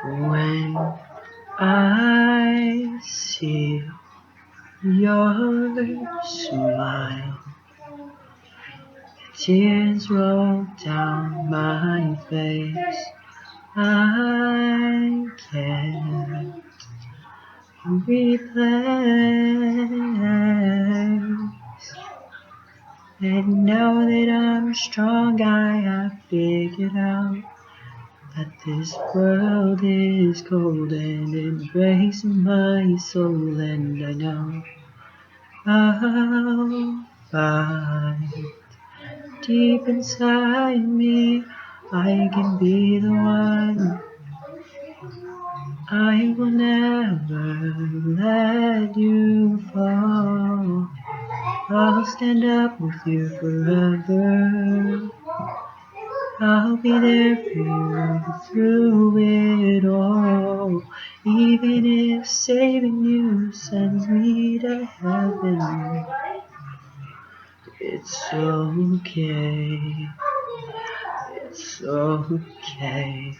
When I see your smile, tears roll down my face. I can't replace. And now that I'm strong, I have figured out that this world is cold and it breaks my soul, and I know I'll find deep inside me I can be the one. I will never let you fall. I'll stand up with you forever. I'll be there for you through it all. Even if saving you sends me to heaven, it's okay. It's okay.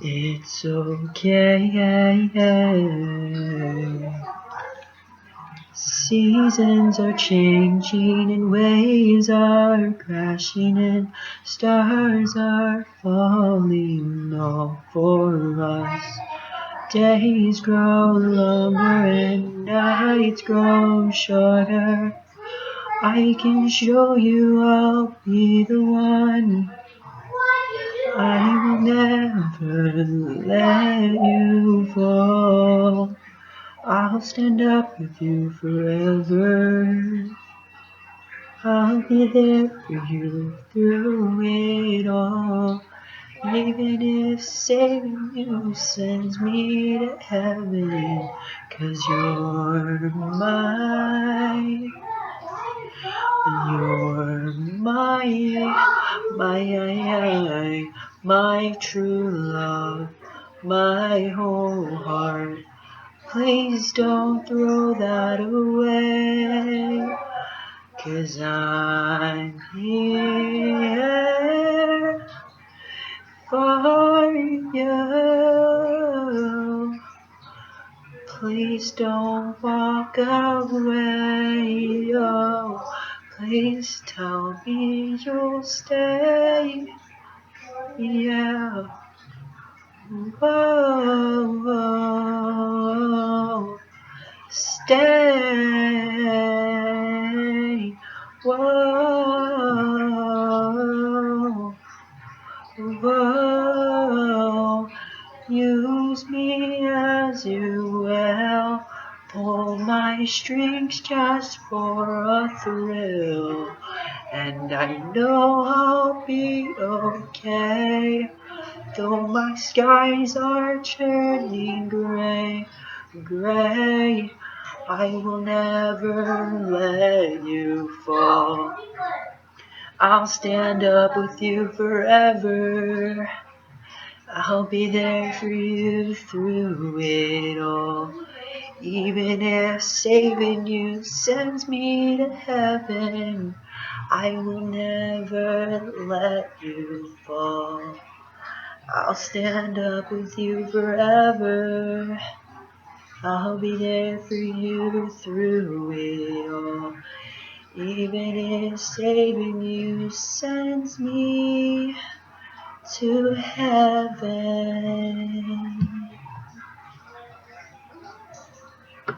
It's okay. Seasons are changing and waves are crashing and stars are falling all for us. Days grow longer and nights grow shorter. I can show you I'll be the one. I will never let you fall. I'll stand up with you forever. I'll be there for you through it all. Even if saving you sends me to heaven, 'cause you're my true love, my whole heart. Please don't throw that away, 'cause I'm here for you. Please don't walk away, oh, please tell me you'll stay, yeah. Whoa, whoa, stay, whoa, whoa. Use me as you will, pull my strings just for a thrill, and I know I'll be okay. Though my skies are turning gray, gray, I will never let you fall. I'll stand up with you forever. I'll be there for you through it all. Even if saving you sends me to heaven, I will never let you fall. I'll stand up with you forever. I'll be there for you through it all. Even if saving you sends me to heaven.